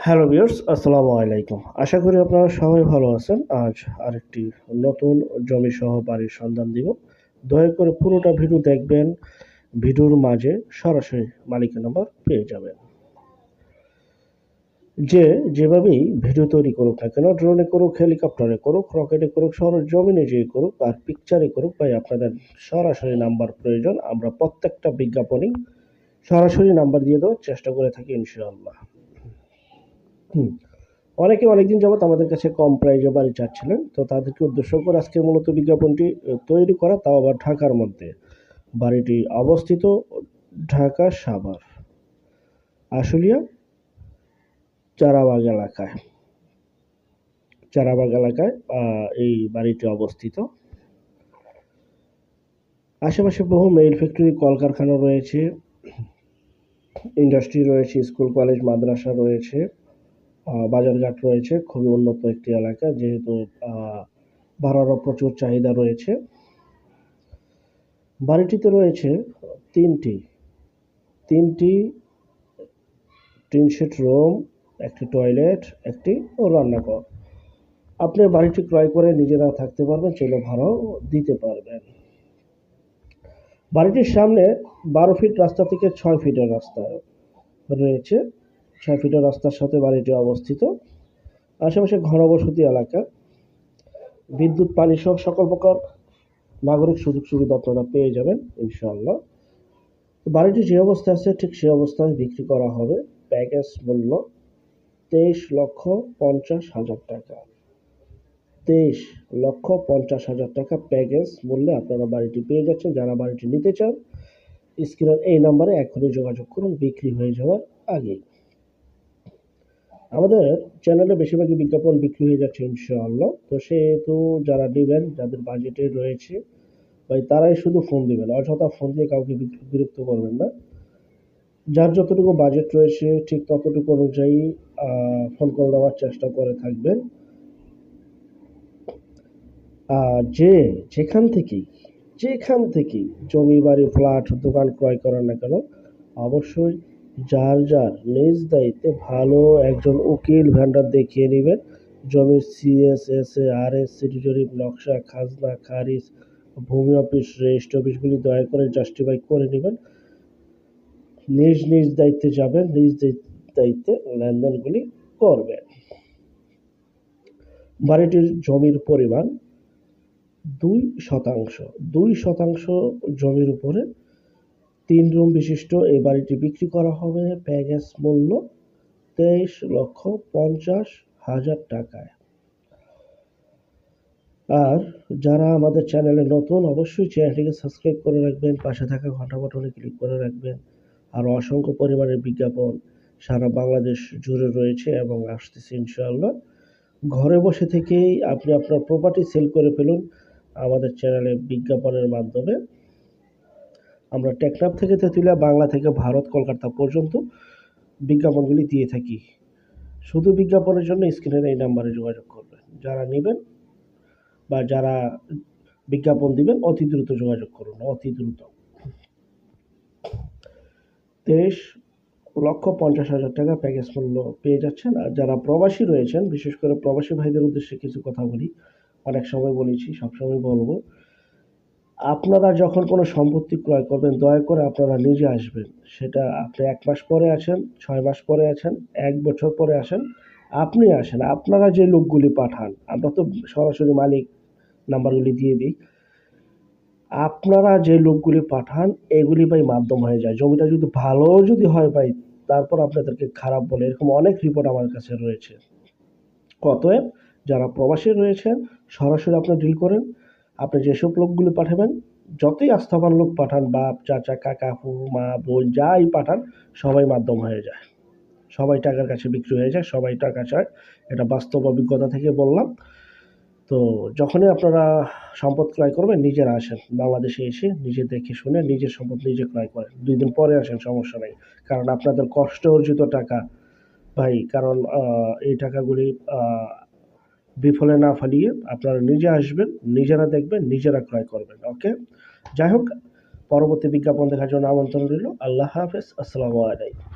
Hello viewers, আসসালামু আলাইকুম। আশা করি আপনারা সবাই ভালো আছেন। আজ আরেকটি নতুন জমি সহ বাড়ির সন্ধান দিব। দয়া করে পুরোটা ভিডিও দেখবেন। ভিডিওর মাঝে সরাসরি মালিকের নাম্বার পেয়ে যাবেন। যেভাবেই ভিডিও তৈরি করুক না কেন, ড্রোনে করুক, হেলিকপ্টারে করুক, রকেটে করুক, সরজমিনে যেয়ে করুক আর পিকচারে করুক, ভাই আপনাদের সরাসরি নাম্বার প্রয়োজন। আমরা প্রত্যেকটা বিজ্ঞাপনেই সরাসরি নাম্বার দিয়ে দেওয়ার চেষ্টা করে থাকি ইনশাআল্লাহ। অনেকে অনেকদিন যাবত আমাদের কাছে কম প্রাইজে বাড়ি চাচ্ছিলেন, তো তাদেরকে উদ্দেশ্য করে আজকে মূলত বিজ্ঞাপনটি তৈরি করা, তাও আবার ঢাকার মধ্যে। বাড়িটি অবস্থিত ঢাকা সাভার আশুলিয়া চারাবাগ এলাকায় এই বাড়িটি অবস্থিত। আশেপাশে বহু মেইল ফ্যাক্টরি, কলকারখানা রয়েছে, ইন্ডাস্ট্রি রয়েছে, স্কুল কলেজ মাদ্রাসা রয়েছে, বাজারঘাট রয়েছে। খুবই উন্নত একটি এলাকা, যেহেতু ভাড়ারও প্রচুর চাহিদা রয়েছে। বাড়িটিতে রয়েছে তিনটি টিন শেড রুম, একটি টয়লেট, একটি রান্নাঘর। আপনি বাড়িটি ক্রয় করে নিজেরা থাকতে পারবেন, চাইলে ভাড়াও দিতে পারবেন। বাড়িটির সামনে 12 ফিট রাস্তা থেকে 6 ফিটের রাস্তা রয়েছে। 6 ফিটের রাস্তার সাথে বাড়িটি অবস্থিত। আশেপাশে ঘনবসতি এলাকা, বিদ্যুৎ, পানি সহ সকল প্রকার নাগরিক সুযোগ সুবিধা আপনারা পেয়ে যাবেন ইনশাআল্লাহ। বাড়িটি যে অবস্থায় আছে ঠিক সেই অবস্থায় বিক্রি করা হবে। প্যাকেজ মূল্য 23,50,000 টাকা। 23,50,000 টাকা প্যাকেজ মূল্যে আপনারা বাড়িটি পেয়ে যাচ্ছেন। যারা বাড়িটি নিতে চান, স্ক্রিনের এই নাম্বারে এখনই যোগাযোগ করুন, বিক্রি হয়ে যাওয়ার আগেই। আমাদের চ্যানেলে বেশিরভাগই বিজ্ঞাপন বিক্রি হয়ে যাচ্ছে ইনশাআল্লাহ। তো সেহেতু যারা নেবেন, যাদের বাজেটে রয়েছে, ভাই তারাই শুধু ফোন দিবেন। অযথা ফোন দিয়ে কাউকে বিরক্ত করবেন না। যার যতটুকু বাজেট রয়েছে ঠিক ততটুকু অনুযায়ী ফোন কল দেওয়ার চেষ্টা করে থাকবেন। যেখান থেকেই জমি, বাড়ি, ফ্ল্যাট, দোকান ক্রয় করেন না কেন, অবশ্যই যার নিজ দায়িত্বে ভালো একজন উকিল ভেন্ডার দেখিয়ে নেবেন। জমির CSSA, RS, সিটি জরিপ, নকশা, খাজনা, খারিজ, ভূমি অফিস, রেজিস্ট্রি অফিসগুলি দয়া করে জাস্টিফাই করে নেবেন। নিজ দায়িত্বে যাবেন, নিজ দায়িত্বে লেনদেনগুলি করবেন। বাড়িটির জমির পরিমাণ 2% জমির উপরে 3 রুম বিশিষ্ট এই বাড়িটি বিক্রি করা হবে। প্যাকেজ মূল্য 23,50,000 টাকায়। আর যারা আমাদের চ্যানেলে নতুন, অবশ্যই চ্যানেলটিকে সাবস্ক্রাইব করে রাখবেন, পাশে থাকা ঘন্টা বাটনে ক্লিক করে রাখবেন। আর অসংখ্য পরিমাণের বিজ্ঞাপন সারা বাংলাদেশ জুড়ে রয়েছে এবং আসতেছে ইনশাআল্লাহ। ঘরে বসে থেকেই আপনি আপনার প্রপার্টি সেল করে ফেলুন আমাদের চ্যানেলে বিজ্ঞাপনের মাধ্যমে। আমরা টেকনাফ থেকে তেঁতুলিয়া, বাংলা থেকে ভারত, কলকাতা পর্যন্ত বিজ্ঞাপনগুলি দিয়ে থাকি। শুধু বিজ্ঞাপনের জন্য স্ক্রিনের এই নাম্বারে যোগাযোগ করবেন। যারা নেবেন বা যারা বিজ্ঞাপন দিবেন, অতি দ্রুত যোগাযোগ করুন, অতি দ্রুত। 23,50,000 টাকা প্যাকেজ মূল্য পেয়ে যাচ্ছেন। আর যারা প্রবাসী রয়েছেন, বিশেষ করে প্রবাসী ভাইদের উদ্দেশ্যে কিছু কথা বলি। অনেক সময় বলেছি, সবসময় বলবো, আপনারা যখন কোনো সম্পত্তি ক্রয় করবেন, দয়া করে আপনারা নিজে আসবেন। সেটা আপনি 1 মাস পরে আসেন, 6 মাস পরে আসেন, 1 বছর পরে আসেন, আপনি আসেন। আপনারা যে লোকগুলি পাঠান, আমরা তো সরাসরি মালিক নাম্বারগুলি দিয়ে দিই। আপনারা যে লোকগুলি পাঠান, এগুলি ভাই মাধ্যম হয়ে যায়। জমিটা যদি হয় ভাই, তারপর আপনাদেরকে খারাপ বলে, এরকম অনেক রিপোর্ট আমার কাছে রয়েছে। অতএব যারা প্রবাসী রয়েছেন, সরাসরি আপনারা ডিল করেন। আপনি যেসব লোকগুলি পাঠাবেন, যতই আস্থাবান লোক পাঠান, বাপ, চাচা, কাকা, ফুফু, মা, বোন, যাই পাঠান, সবাই মাধ্যম হয়ে যায়। সবাই টাকার কাছে বিক্রি হয়ে যায়, সবাই টাকা চায়। এটা বাস্তব অভিজ্ঞতা থেকে বললাম। তো যখনই আপনারা সম্পদ ক্রয় করবেন, নিজেরা আসেন। বাংলাদেশে এসে নিজে দেখে শুনে নিজের সম্পদ নিজে ক্রয় করেন। 2 দিন পরে আসেন, সমস্যা নেই। কারণ আপনাদের কষ্ট অর্জিত টাকা ভাই, কারণ এই টাকাগুলি বিফলে না ফেলিয়ে আপনারা নিজে আসবেন, নিজেরা দেখবেন, নিজেরা ক্রয় করবেন। ওকে, যাই হোক, পরবর্তী বিজ্ঞাপন দেখার জন্য আমন্ত্রণ রইল। আল্লাহ হাফেজ, আসসালামু আলাইকুম।